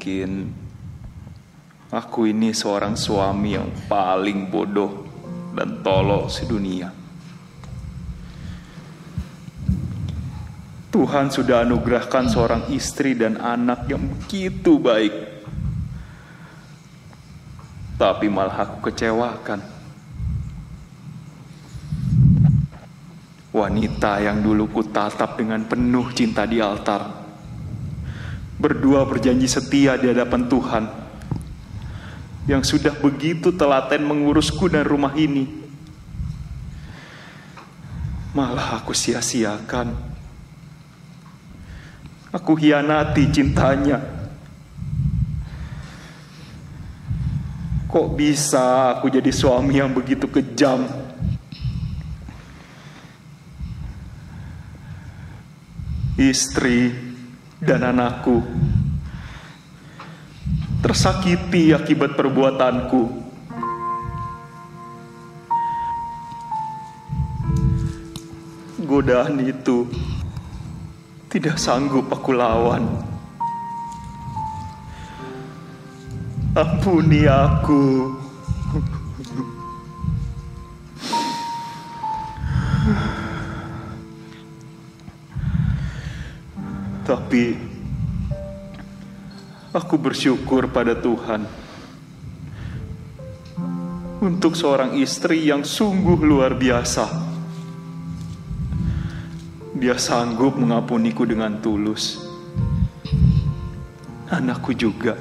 Mungkin aku ini seorang suami yang paling bodoh dan tolol sedunia. Tuhan sudah anugerahkan seorang istri dan anak yang begitu baik, tapi malah aku kecewakan. Wanita yang dulu kutatap dengan penuh cinta di altar, berdua berjanji setia di hadapan Tuhan, yang sudah begitu telaten mengurusku dan rumah ini, malah aku sia-siakan. Aku hianati cintanya. Kok bisa aku jadi suami yang begitu kejam? Istri dan anakku tersakiti akibat perbuatanku. Godaan itu tidak sanggup aku lawan. Ampuni aku. Tapi aku bersyukur pada Tuhan untuk seorang istri yang sungguh luar biasa. Dia sanggup mengampuniku dengan tulus. Anakku juga.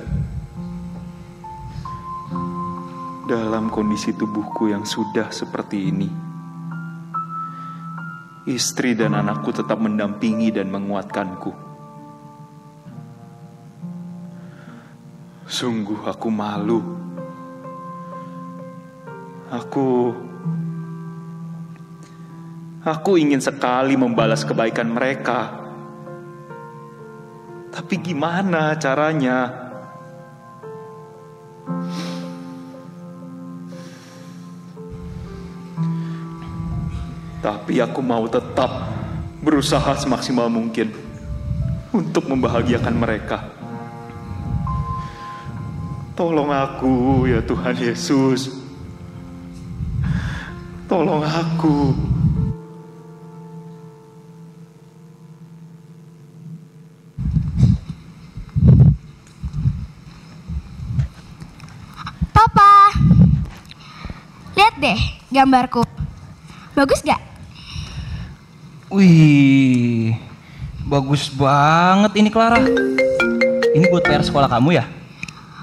Dalam kondisi tubuhku yang sudah seperti ini, istri dan anakku tetap mendampingi dan menguatkanku. Sungguh aku malu. Aku ingin sekali membalas kebaikan mereka. Tapi gimana caranya? Tapi aku mau tetap berusaha semaksimal mungkin untuk membahagiakan mereka. Tolong aku ya Tuhan Yesus. Tolong aku. Papa, lihat deh gambarku. Bagus gak? Wih, bagus banget ini Clara. Ini buat PR sekolah kamu ya?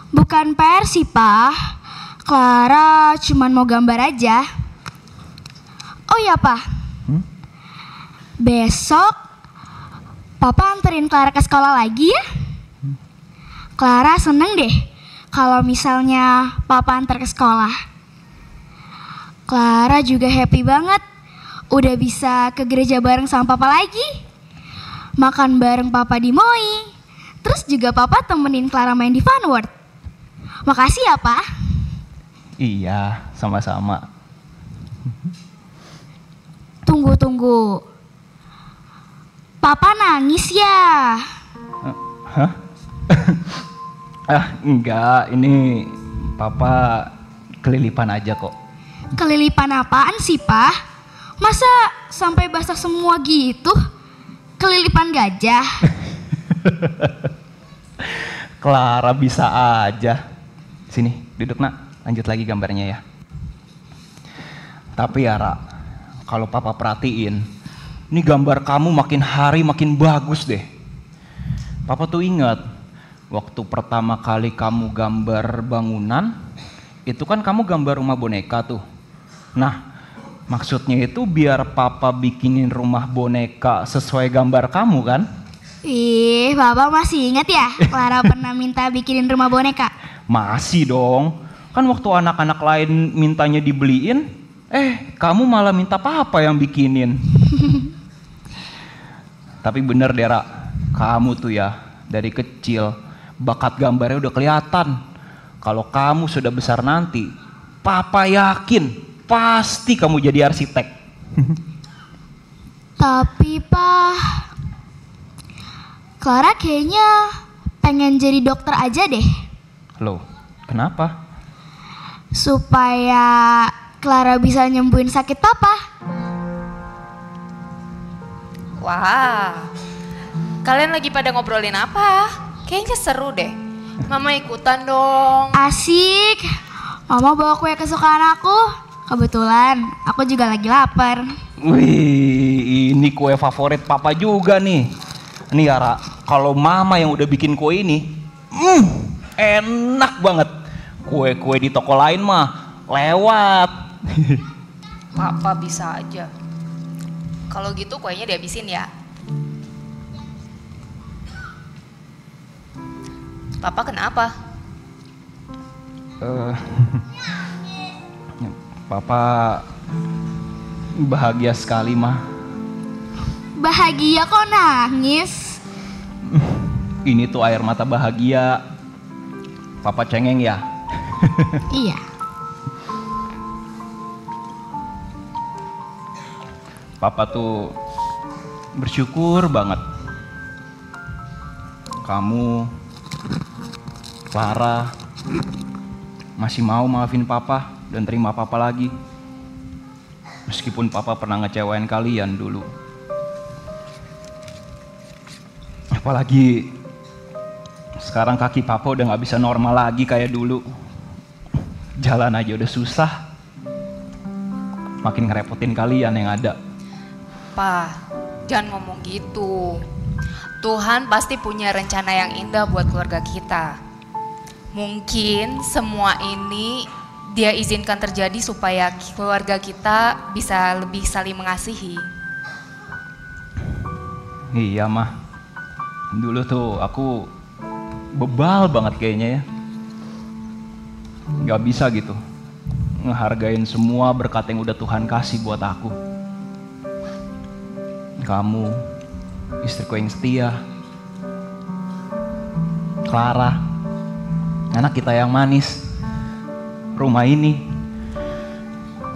Bukan PR sih, Pak. Clara cuman mau gambar aja. Oh iya, Pak. Besok Papa anterin Clara ke sekolah lagi ya? Clara seneng deh kalau misalnya Papa antar ke sekolah. Clara juga happy banget udah bisa ke gereja bareng sama Papa lagi. Makan bareng Papa di MOI. Terus juga Papa temenin Clara main di Fun World. Makasih ya, Pak. Iya, sama-sama. Tunggu. Papa nangis ya? Hah? Enggak, ini Papa kelilipan aja kok. Kelilipan apaan sih, Pak? Masa sampai basah semua gitu? Kelilipan gajah? Clara bisa aja. Sini, duduk nak. Lanjut lagi gambarnya ya. Tapi ya Ra, kalau Papa perhatiin, ini gambar kamu makin hari makin bagus deh. Papa tuh ingat, waktu pertama kali kamu gambar bangunan, itu kan kamu gambar rumah boneka tuh. Nah, maksudnya itu biar Papa bikinin rumah boneka sesuai gambar kamu kan? Ih, Papa masih ingat ya Clara pernah minta bikinin rumah boneka? Masih dong. Kan waktu anak-anak lain mintanya dibeliin, kamu malah minta Papa yang bikinin. Tapi bener deh Ra, kamu tuh ya dari kecil bakat gambarnya udah kelihatan. Kalau kamu sudah besar nanti, Papa yakin pasti kamu jadi arsitek. Tapi Pak, Clara kayaknya pengen jadi dokter aja deh. Loh, kenapa? Supaya Clara bisa nyembuhin sakit papa. Wah, kalian lagi pada ngobrolin apa? Kayaknya seru deh. Mama ikutan dong. Asik. Mama bawa kue kesukaan aku. Kebetulan aku juga lagi lapar. Wih, ini kue favorit papa juga nih. Nih Yara, kalau mama yang udah bikin kue ini, enak banget. Kue-kue di toko lain mah lewat. Papa bisa aja. Kalau gitu kuenya dihabisin ya. Papa kenapa? Papa bahagia sekali mah. Bahagia kok nangis? Ini tuh air mata bahagia. Papa cengeng ya? Iya. Papa tuh bersyukur banget. Kamu, Clara, masih mau maafin papa dan terima papa lagi. Meskipun papa pernah ngecewain kalian dulu. Apalagi sekarang kaki papa udah gak bisa normal lagi kayak dulu. Jalan aja udah susah. Makin ngerepotin kalian yang ada. Pa, jangan ngomong gitu. Tuhan pasti punya rencana yang indah buat keluarga kita. Mungkin semua ini Dia izinkan terjadi supaya keluarga kita bisa lebih saling mengasihi. Iya mah, dulu tuh aku bebal banget kayaknya ya. Gak bisa gitu ngehargain semua berkat yang udah Tuhan kasih buat aku. Kamu, istriku yang setia, Clara, anak kita yang manis, rumah ini,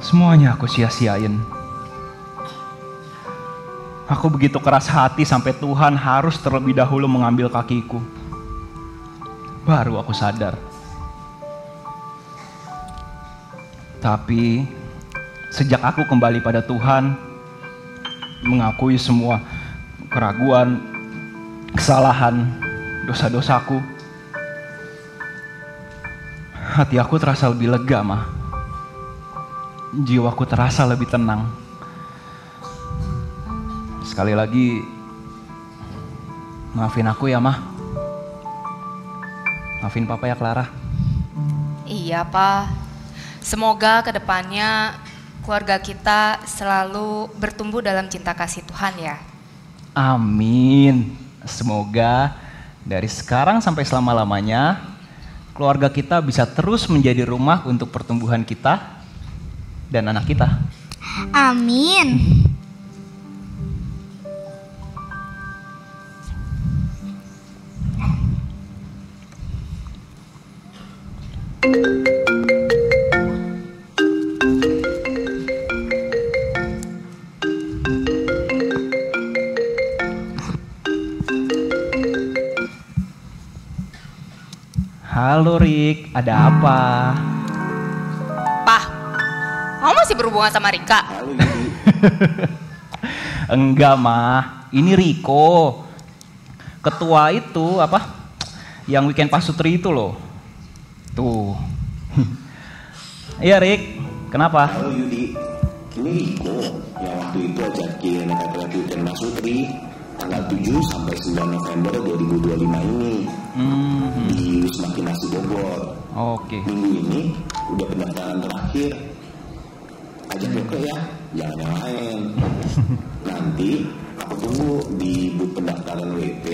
semuanya aku sia-siain. Aku begitu keras hati sampai Tuhan harus terlebih dahulu mengambil kakiku. Baru aku sadar. Tapi sejak aku kembali pada Tuhan, mengakui semua keraguan, kesalahan, dosa-dosaku, hati aku terasa lebih lega, mah. Jiwaku terasa lebih tenang. Sekali lagi, maafin aku ya, mah. Maafin papa ya, Clara. Iya, Pa. Semoga kedepannya keluarga kita selalu bertumbuh dalam cinta kasih Tuhan ya. Amin. Semoga dari sekarang sampai selama-lamanya keluarga kita bisa terus menjadi rumah untuk pertumbuhan kita dan anak kita. Amin. Halo Rick, ada apa? Pa, kamu masih berhubungan sama Rika? Enggak, mah. Ini Riko. Ketua itu apa? Yang weekend pasutri itu loh. Tuh. Iya Rick, kenapa? Halo Yudi, ini Riko yang waktu itu ajakin laki-laki weekend pasutri tanggal 7 sampai 9 November 2025 ini di Wisma Kinasi Bogor. Oke. Minggu ini udah pendaftaran terakhir. Ajak Riko ya, jangan yang lain. Nanti aku tunggu di booth pendaftaran WP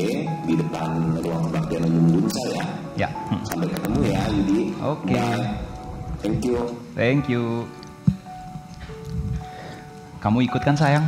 di depan ruang kebaktian umum Bunsa ya. Ya. Sampai ketemu ya Yudi. Oke. Bye. Thank you. Thank you. Kamu ikut kan sayang?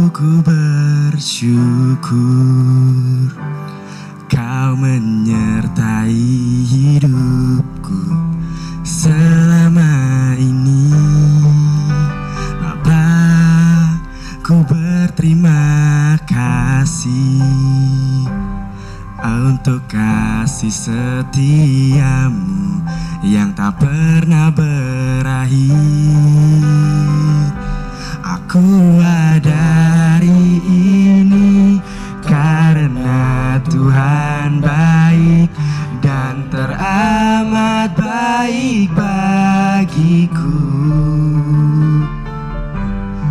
ku bersyukur Kau menyertai hidupku selama ini. Bapa, ku berterima kasih untuk kasih setiamu yang tak pernah berakhir. Aku ada hari ini karena Tuhan baik dan teramat baik bagiku.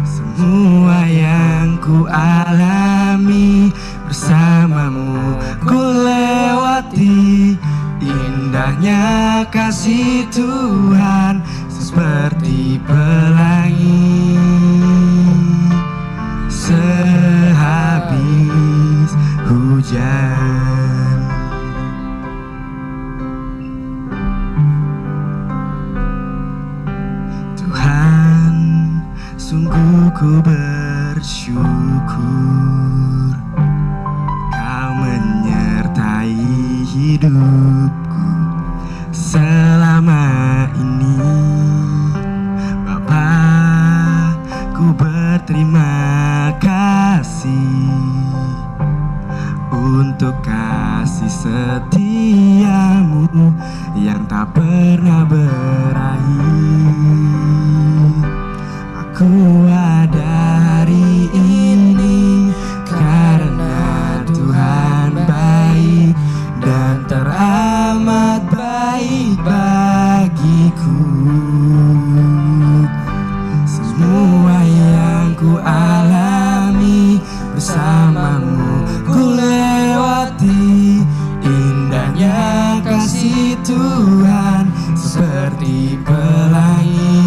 Semua yang ku alami bersamamu ku lewati. Indahnya kasih Tuhan seperti pelangi sehabis hujan. Tuhan, sungguh ku bersyukur Kau menyertai hidupku selama ini. Bapa, ku berterima kasih untuk kasih setiamu yang tak pernah berakhir. Aku ada hari ini karena Tuhan baik dan teramat baik bagiku. Semua yang ku alami bersamamu ku lewati. Indahnya kasih Tuhan seperti pelangi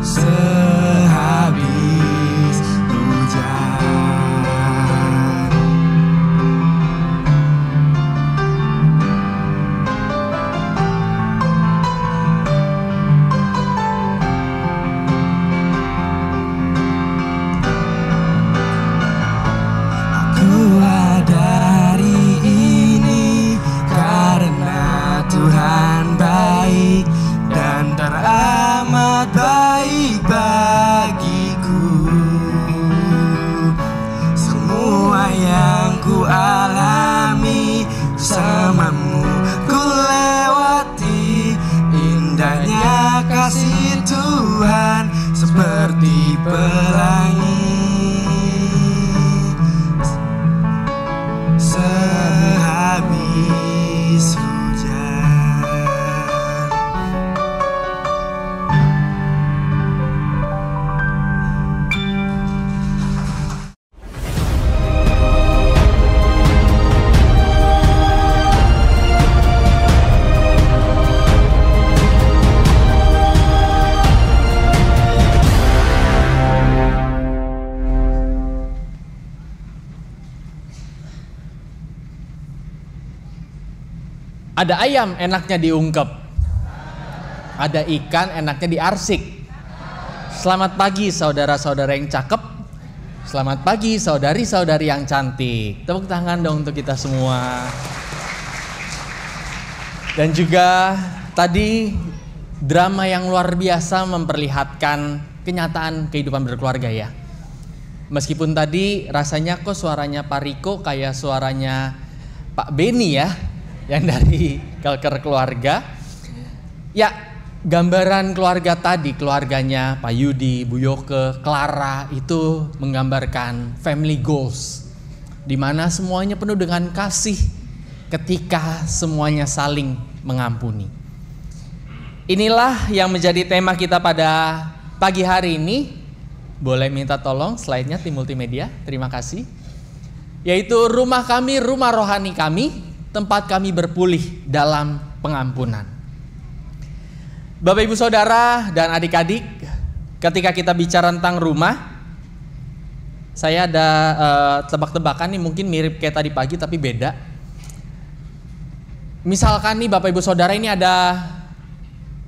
sehabis hujan. Aku ada hari ini karena Tuhan baik dan teramat baik bagiku. Semua yang ku alami bersamamu ku lewati. Indahnya kasih Tuhan seperti pelangi sehabis hujan. Ada ayam enaknya diungkep, ada ikan enaknya diarsik. Selamat pagi saudara-saudara yang cakep, selamat pagi saudari-saudari yang cantik. Tepuk tangan dong untuk kita semua. Dan juga tadi drama yang luar biasa memperlihatkan kenyataan kehidupan berkeluarga ya. Meskipun tadi rasanya kok suaranya Pak Riko kayak suaranya Pak Beni ya, yang dari Kelker Keluarga. Ya, gambaran keluarga tadi, keluarganya Pak Yudi, Bu Yoke, Clara itu menggambarkan family goals, di mana semuanya penuh dengan kasih ketika semuanya saling mengampuni. Inilah yang menjadi tema kita pada pagi hari ini. Boleh minta tolong slide-nya tim multimedia, terima kasih. Yaitu rumah kami, rumah rohani kami, tempat kami berpulih dalam pengampunan. Bapak Ibu Saudara dan adik-adik, ketika kita bicara tentang rumah, saya ada tebak-tebakan nih, mungkin mirip kayak tadi pagi tapi beda. Misalkan nih Bapak Ibu Saudara, ini ada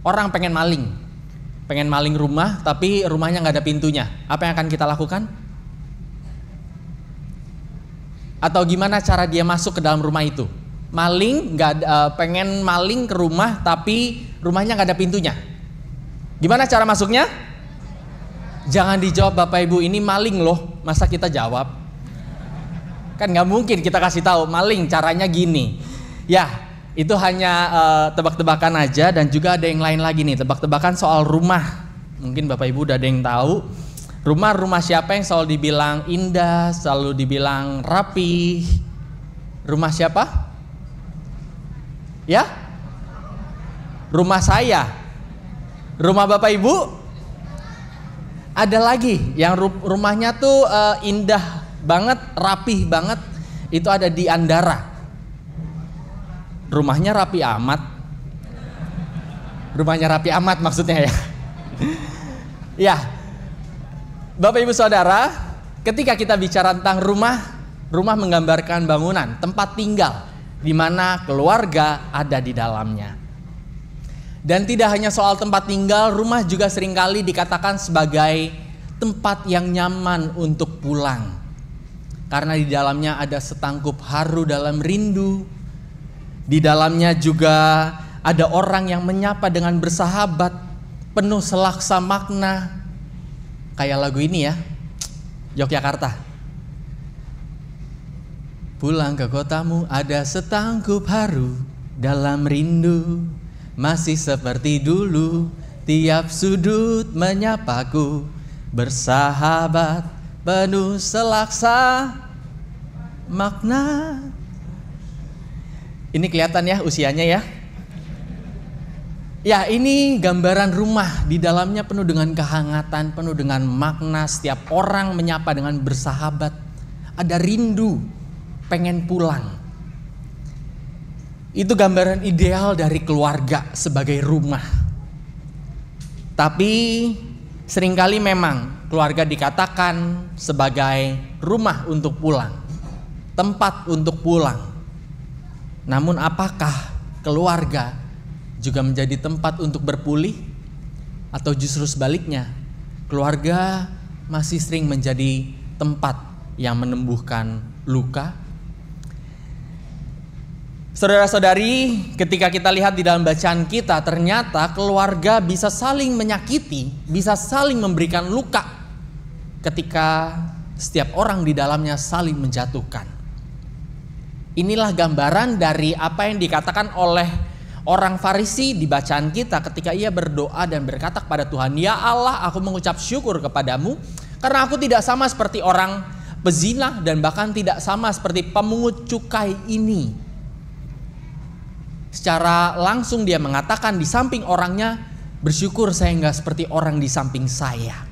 orang pengen maling. pengen maling rumah tapi rumahnya nggak ada pintunya, apa yang akan kita lakukan? Atau gimana cara dia masuk ke dalam rumah itu? Pengen maling ke rumah tapi rumahnya nggak ada pintunya. Gimana cara masuknya? Jangan dijawab Bapak Ibu, ini maling loh, masa kita jawab? Kan nggak mungkin kita kasih tahu maling caranya gini. Ya, itu hanya tebak-tebakan aja, dan juga ada yang lain lagi nih, tebak-tebakan soal rumah. Mungkin Bapak Ibu udah ada yang tahu. Rumah siapa yang selalu dibilang indah, selalu dibilang rapi? Rumah siapa? Ya? Rumah saya. Rumah Bapak Ibu? Ada lagi yang rumahnya tuh indah banget, rapih banget. Itu ada di Andara. Rumahnya rapi amat. Rumahnya rapi amat maksudnya ya. Ya. Bapak Ibu Saudara, ketika kita bicara tentang rumah menggambarkan bangunan, tempat tinggal di mana keluarga ada di dalamnya. Dan tidak hanya soal tempat tinggal, rumah juga seringkali dikatakan sebagai tempat yang nyaman untuk pulang. Karena di dalamnya ada setangkup haru dalam rindu. Di dalamnya juga ada orang yang menyapa dengan bersahabat, penuh selaksa makna. Kayak lagu ini ya, Yogyakarta. Pulang ke kotamu ada setangkup haru dalam rindu, masih seperti dulu, tiap sudut menyapaku, bersahabat penuh selaksa makna. Ini kelihatan ya usianya ya. Ya, ini gambaran rumah, di dalamnya penuh dengan kehangatan, penuh dengan makna, setiap orang menyapa dengan bersahabat. Ada rindu, pengen pulang. Itu gambaran ideal dari keluarga sebagai rumah. Tapi seringkali memang keluarga dikatakan sebagai rumah untuk pulang, tempat untuk pulang. Namun apakah keluarga juga menjadi tempat untuk berpulih? Atau justru sebaliknya, keluarga masih sering menjadi tempat yang menumbuhkan luka? Saudara-saudari, ketika kita lihat di dalam bacaan kita, ternyata keluarga bisa saling menyakiti, bisa saling memberikan luka ketika setiap orang di dalamnya saling menjatuhkan. Inilah gambaran dari apa yang dikatakan oleh orang Farisi di bacaan kita ketika ia berdoa dan berkata kepada Tuhan, "Ya Allah, aku mengucap syukur kepadamu karena aku tidak sama seperti orang pezina dan bahkan tidak sama seperti pemungut cukai ini." Secara langsung dia mengatakan di samping orangnya, bersyukur saya nggak seperti orang di samping saya.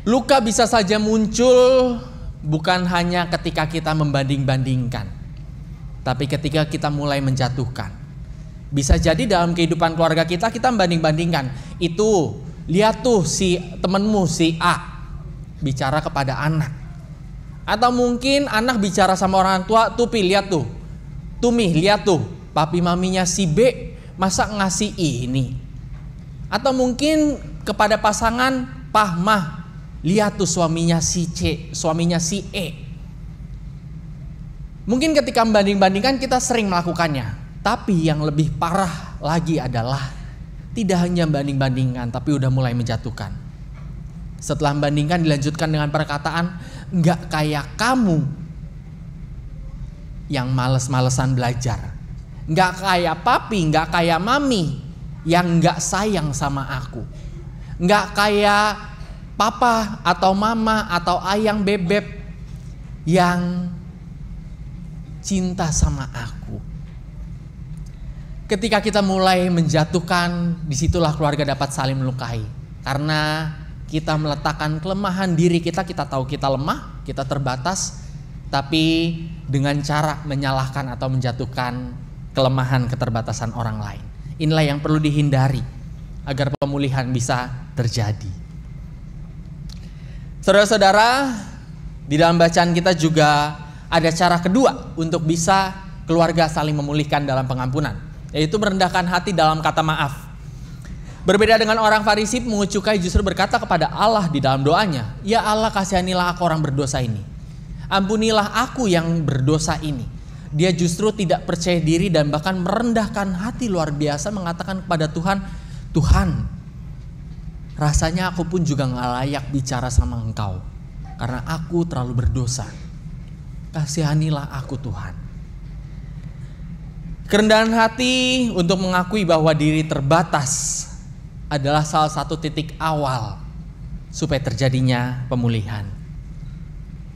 Luka bisa saja muncul bukan hanya ketika kita membanding-bandingkan, tapi ketika kita mulai menjatuhkan. Bisa jadi dalam kehidupan keluarga kita membanding-bandingkan. Itu, lihat tuh si temenmu si A bicara kepada anak. Atau mungkin anak bicara sama orang tua, tuh Pi lihat tuh. Tumi lihat tuh, papi maminya si B masa ngasih ini. Atau mungkin kepada pasangan, Pah Mah, lihat tuh suaminya si C, suaminya si E. Mungkin ketika membanding-bandingkan kita sering melakukannya. Tapi yang lebih parah lagi adalah tidak hanya banding-bandingkan, tapi udah mulai menjatuhkan. Setelah membandingkan dilanjutkan dengan perkataan, nggak kayak kamu yang males-malesan belajar. Nggak kayak papi, nggak kayak mami yang nggak sayang sama aku. Nggak kayak papa atau mama atau ayang bebek yang cinta sama aku. Ketika kita mulai menjatuhkan, disitulah keluarga dapat saling melukai. Karena kita meletakkan kelemahan diri kita tahu kita lemah, kita terbatas, tapi dengan cara menyalahkan atau menjatuhkan kelemahan keterbatasan orang lain. Inilah yang perlu dihindari agar pemulihan bisa terjadi. Saudara-saudara, di dalam bacaan kita juga ada cara kedua untuk bisa keluarga saling memulihkan dalam pengampunan, yaitu merendahkan hati dalam kata maaf. Berbeda dengan orang Farisi, pemungut cukai justru berkata kepada Allah di dalam doanya, "Ya Allah, kasihanilah aku orang berdosa ini. Ampunilah aku yang berdosa ini." Dia justru tidak percaya diri dan bahkan merendahkan hati luar biasa, mengatakan kepada Tuhan, "Tuhan, rasanya aku pun juga gak layak bicara sama Engkau karena aku terlalu berdosa. Kasihanilah aku Tuhan." Kerendahan hati untuk mengakui bahwa diri terbatas adalah salah satu titik awal supaya terjadinya pemulihan.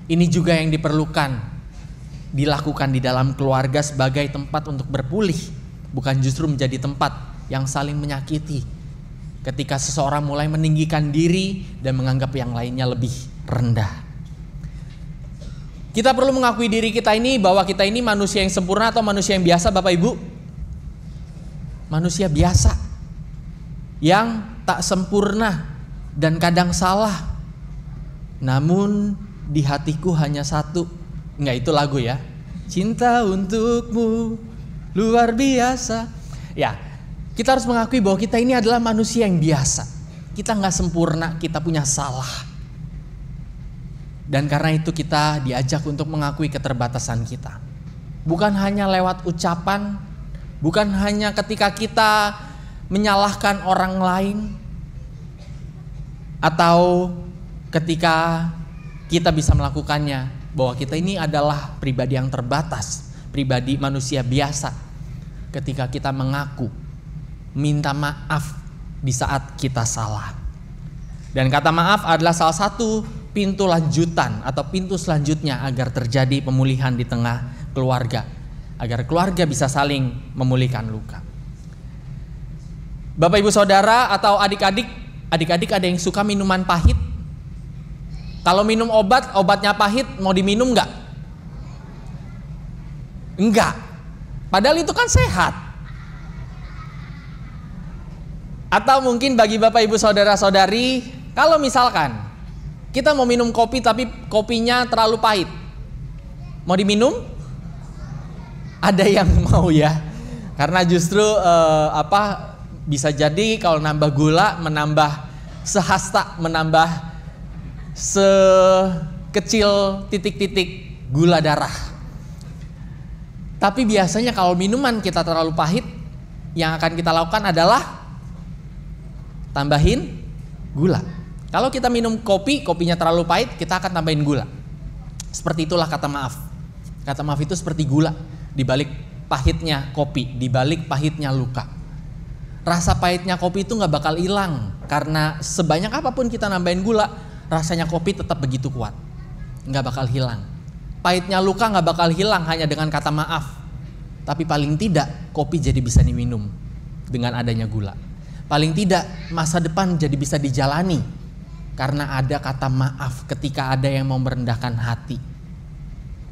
Ini juga yang dilakukan di dalam keluarga sebagai tempat untuk berpulih, bukan justru menjadi tempat yang saling menyakiti. Ketika seseorang mulai meninggikan diri dan menganggap yang lainnya lebih rendah. Kita perlu mengakui diri kita ini bahwa kita ini manusia yang sempurna atau manusia yang biasa, Bapak Ibu? Manusia biasa yang tak sempurna dan kadang salah. Namun di hatiku hanya satu. Enggak, itu lagu ya. Cinta untukmu luar biasa. Ya, kita harus mengakui bahwa kita ini adalah manusia yang biasa. Kita nggak sempurna, kita punya salah. Dan karena itu kita diajak untuk mengakui keterbatasan kita. Bukan hanya lewat ucapan, bukan hanya ketika kita menyalahkan orang lain, atau ketika kita bisa melakukannya, bahwa kita ini adalah pribadi yang terbatas, pribadi manusia biasa. Ketika kita mengaku, minta maaf di saat kita salah. Dan kata maaf adalah salah satu pintu lanjutan atau pintu selanjutnya agar terjadi pemulihan di tengah keluarga, agar keluarga bisa saling memulihkan luka. Bapak Ibu Saudara atau adik-adik ada yang suka minuman pahit? Kalau minum obatnya pahit, mau diminum enggak? Enggak. Padahal itu kan sehat. Atau mungkin bagi Bapak Ibu Saudara-saudari, kalau misalkan kita mau minum kopi tapi kopinya terlalu pahit, mau diminum? Ada yang mau ya, karena justru bisa jadi kalau nambah gula menambah sehasta, menambah sekecil titik-titik gula darah. Tapi biasanya kalau minuman kita terlalu pahit, yang akan kita lakukan adalah tambahin gula. Kalau kita minum kopi, kopinya terlalu pahit, kita akan tambahin gula. Seperti itulah kata maaf. Kata maaf itu seperti gula di balik pahitnya kopi, di balik pahitnya luka. Rasa pahitnya kopi itu gak bakal hilang, karena sebanyak apapun kita nambahin gula, rasanya kopi tetap begitu kuat. Gak bakal hilang. Pahitnya luka gak bakal hilang hanya dengan kata maaf. Tapi paling tidak kopi jadi bisa diminum dengan adanya gula. Paling tidak masa depan jadi bisa dijalani karena ada kata maaf, ketika ada yang mau merendahkan hati.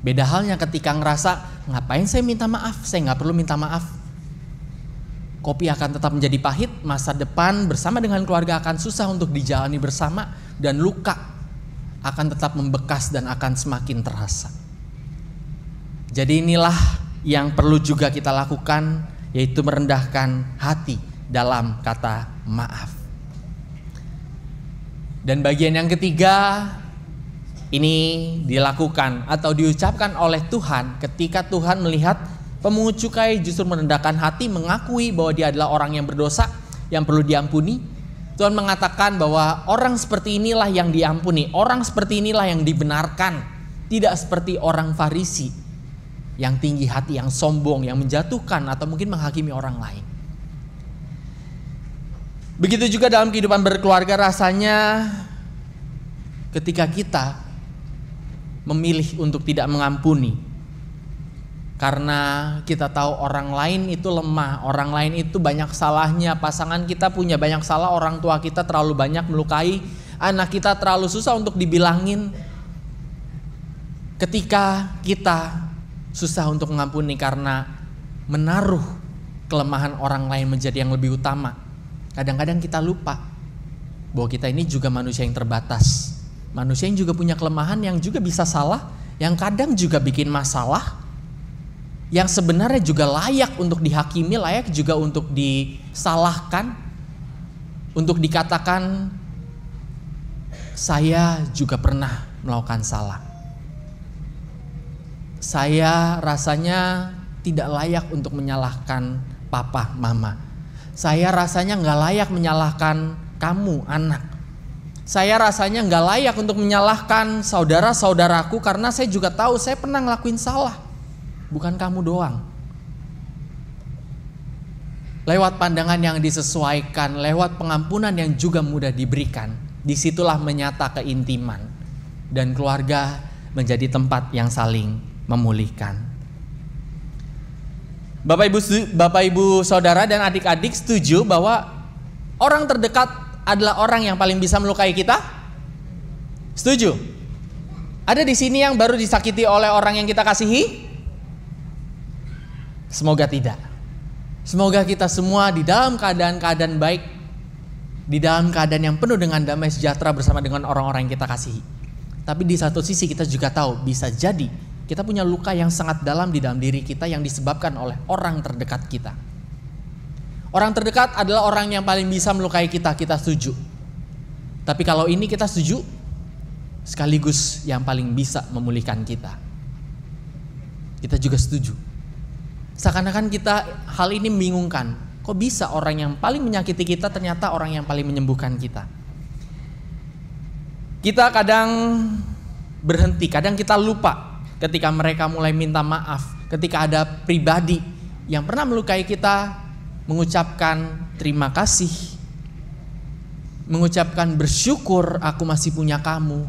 Beda halnya ketika ngerasa, ngapain saya minta maaf, saya gak perlu minta maaf. Kopi akan tetap menjadi pahit, masa depan bersama dengan keluarga akan susah untuk dijalani bersama, dan luka akan tetap membekas dan akan semakin terasa. Jadi inilah yang perlu juga kita lakukan, yaitu merendahkan hati dalam kata maaf. Dan bagian yang ketiga, ini dilakukan atau diucapkan oleh Tuhan ketika Tuhan melihat pemungut cukai justru merendahkan hati, mengakui bahwa dia adalah orang yang berdosa, yang perlu diampuni. Tuhan mengatakan bahwa orang seperti inilah yang diampuni, orang seperti inilah yang dibenarkan, tidak seperti orang Farisi yang tinggi hati, yang sombong, yang menjatuhkan atau mungkin menghakimi orang lain. Begitu juga dalam kehidupan berkeluarga, rasanya ketika kita memilih untuk tidak mengampuni karena kita tahu orang lain itu lemah, orang lain itu banyak salahnya, pasangan kita punya banyak salah, orang tua kita terlalu banyak melukai, anak kita terlalu susah untuk dibilangin. Ketika kita susah untuk mengampuni karena menaruh kelemahan orang lain menjadi yang lebih utama, kadang-kadang kita lupa bahwa kita ini juga manusia yang terbatas. Manusia yang juga punya kelemahan, yang juga bisa salah, yang kadang juga bikin masalah, yang sebenarnya juga layak untuk dihakimi, layak juga untuk disalahkan. untuk dikatakan saya juga pernah melakukan salah. Saya rasanya tidak layak untuk menyalahkan papa, mama. Saya rasanya nggak layak menyalahkan kamu, anak. Saya rasanya nggak layak untuk menyalahkan saudara-saudaraku karena saya juga tahu saya pernah ngelakuin salah. Bukan kamu doang. Lewat pandangan yang disesuaikan, lewat pengampunan yang juga mudah diberikan, disitulah menyata keintiman. Dan keluarga menjadi tempat yang saling memulihkan. Bapak Ibu Saudara dan adik-adik setuju bahwa orang terdekat adalah orang yang paling bisa melukai kita? Setuju? Ada di sini yang baru disakiti oleh orang yang kita kasihi? Semoga tidak. Semoga kita semua di dalam keadaan baik, di dalam keadaan yang penuh dengan damai sejahtera bersama dengan orang-orang yang kita kasihi. Tapi di satu sisi kita juga tahu bisa jadi kita punya luka yang sangat dalam di dalam diri kita yang disebabkan oleh orang terdekat kita. Orang terdekat adalah orang yang paling bisa melukai kita, kita setuju. Tapi kalau ini kita setuju, sekaligus yang paling bisa memulihkan kita. Kita juga setuju. Seakan-akan kita hal ini membingungkan. Kok bisa orang yang paling menyakiti kita ternyata orang yang paling menyembuhkan kita? Kita kadang berhenti, kadang kita lupa ketika mereka mulai minta maaf. Ketika ada pribadi yang pernah melukai kita, mengucapkan terima kasih, mengucapkan bersyukur aku masih punya kamu,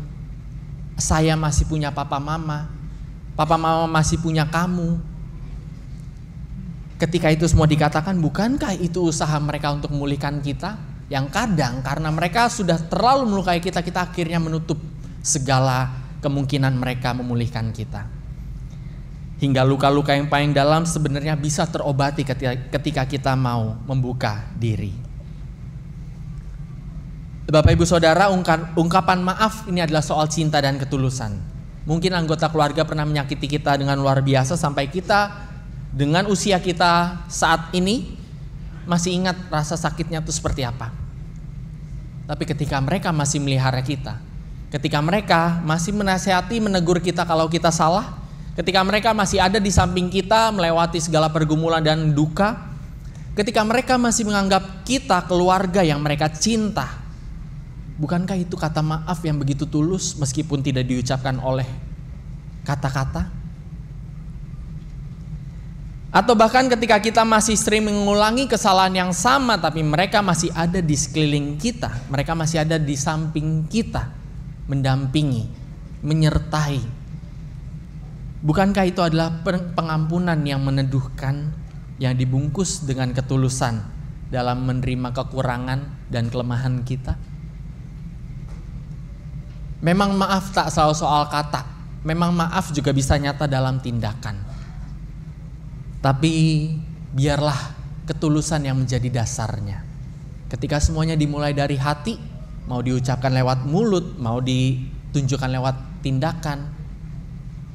saya masih punya papa mama masih punya kamu. Ketika itu semua dikatakan, bukankah itu usaha mereka untuk memulihkan kita? Yang kadang karena mereka sudah terlalu melukai kita, kita akhirnya menutup segala kemungkinan mereka memulihkan kita. Hingga luka-luka yang paling dalam sebenarnya bisa terobati ketika kita mau membuka diri. Bapak Ibu Saudara, ungkapan maaf ini adalah soal cinta dan ketulusan. Mungkin anggota keluarga pernah menyakiti kita dengan luar biasa sampai kita dengan usia kita saat ini masih ingat rasa sakitnya itu seperti apa. Tapi ketika mereka masih melihara kita, ketika mereka masih menasihati, menegur kita kalau kita salah, ketika mereka masih ada di samping kita melewati segala pergumulan dan duka, ketika mereka masih menganggap kita keluarga yang mereka cinta, bukankah itu kata maaf yang begitu tulus meskipun tidak diucapkan oleh kata-kata? Atau bahkan ketika kita masih sering mengulangi kesalahan yang sama tapi mereka masih ada di sekeliling kita, mereka masih ada di samping kita, mendampingi, menyertai. Bukankah itu adalah pengampunan yang meneduhkan, yang dibungkus dengan ketulusan dalam menerima kekurangan dan kelemahan kita? Memang maaf tak selalu soal kata, memang maaf juga bisa nyata dalam tindakan. Tapi biarlah ketulusan yang menjadi dasarnya. Ketika semuanya dimulai dari hati, mau diucapkan lewat mulut, mau ditunjukkan lewat tindakan,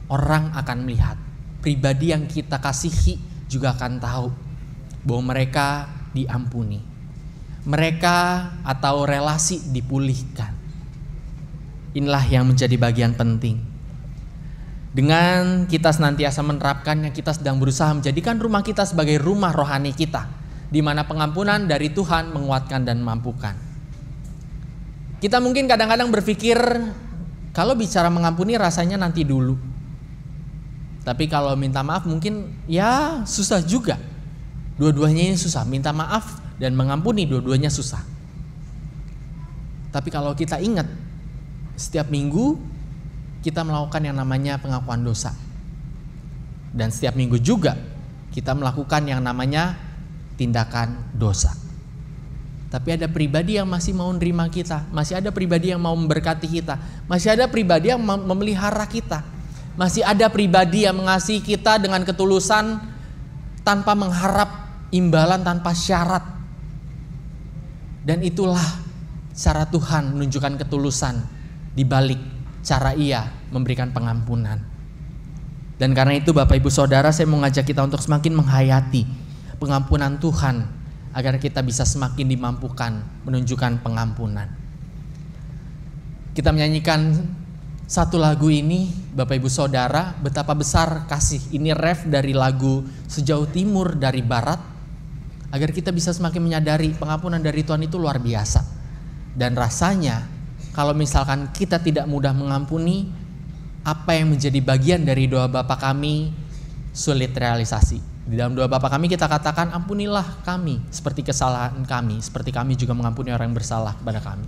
orang akan melihat. Pribadi yang kita kasihi juga akan tahu bahwa mereka diampuni. Mereka atau relasi dipulihkan. Inilah yang menjadi bagian penting. Dengan kita senantiasa menerapkannya, kita sedang berusaha menjadikan rumah kita sebagai rumah rohani kita, di mana pengampunan dari Tuhan menguatkan dan memampukan. Kita mungkin kadang-kadang berpikir, kalau bicara mengampuni rasanya nanti dulu. Tapi kalau minta maaf mungkin ya susah juga. Dua-duanya ini susah, minta maaf dan mengampuni dua-duanya susah. Tapi kalau kita ingat, setiap minggu kita melakukan yang namanya pengakuan dosa. Dan setiap minggu juga kita melakukan yang namanya tindakan dosa. Tapi ada pribadi yang masih mau menerima kita, masih ada pribadi yang mau memberkati kita, masih ada pribadi yang memelihara kita, masih ada pribadi yang mengasihi kita dengan ketulusan tanpa mengharap imbalan, tanpa syarat. Dan itulah cara Tuhan menunjukkan ketulusan di balik cara Ia memberikan pengampunan. Dan karena itu Bapak Ibu Saudara, saya mau ngajak kita untuk semakin menghayati pengampunan Tuhan agar kita bisa semakin dimampukan menunjukkan pengampunan. Kita menyanyikan satu lagu ini, Bapak Ibu Saudara, betapa besar kasih. Ini ref dari lagu Sejauh Timur dari Barat, agar kita bisa semakin menyadari pengampunan dari Tuhan itu luar biasa. Dan rasanya kalau misalkan kita tidak mudah mengampuni, apa yang menjadi bagian dari doa Bapa kami sulit realisasi. Di dalam doa Bapa kami kita katakan, ampunilah kami seperti kesalahan kami, seperti kami juga mengampuni orang yang bersalah kepada kami.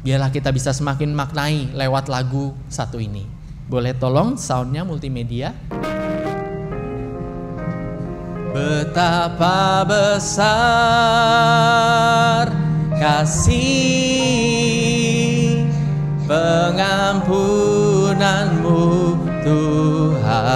Biarlah kita bisa semakin maknai lewat lagu satu ini. Boleh tolong soundnya multimedia? Betapa besar kasih pengampunanmu Tuhan,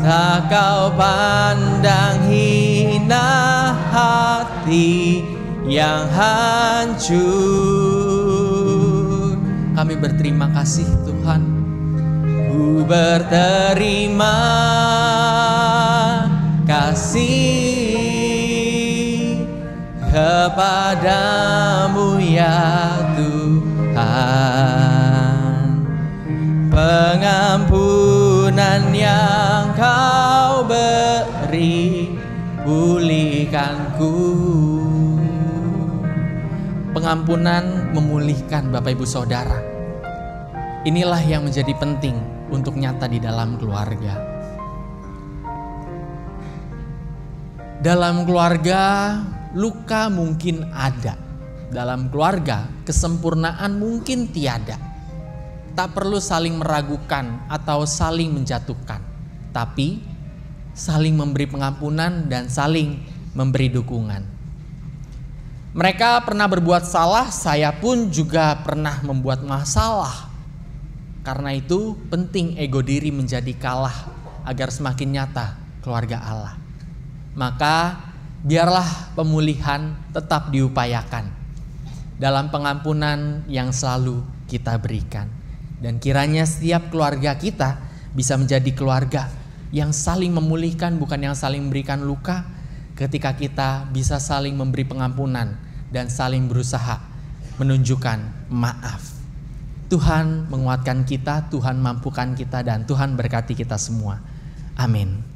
tak kau pandang hina hati yang hancur. Kami berterima kasih Tuhan, ku berterima kasih kepadamu ya Tuhan, pengampunan yang kau beri pulihkanku. Pengampunan memulihkan Bapak Ibu Saudara. Inilah yang menjadi penting untuk nyata di dalam keluarga. Dalam keluarga luka mungkin ada. Dalam keluarga kesempurnaan mungkin tiada. Tak perlu saling meragukan atau saling menjatuhkan, tapi saling memberi pengampunan dan saling memberi dukungan. Mereka pernah berbuat salah, saya pun juga pernah membuat masalah. Karena itu penting ego diri menjadi kalah agar semakin nyata keluarga Allah. Maka biarlah pemulihan tetap diupayakan dalam pengampunan yang selalu kita berikan. Dan kiranya setiap keluarga kita bisa menjadi keluarga yang saling memulihkan, bukan yang saling memberikan luka, ketika kita bisa saling memberi pengampunan dan saling berusaha menunjukkan maaf. Tuhan menguatkan kita, Tuhan mampukan kita, dan Tuhan berkati kita semua. Amin.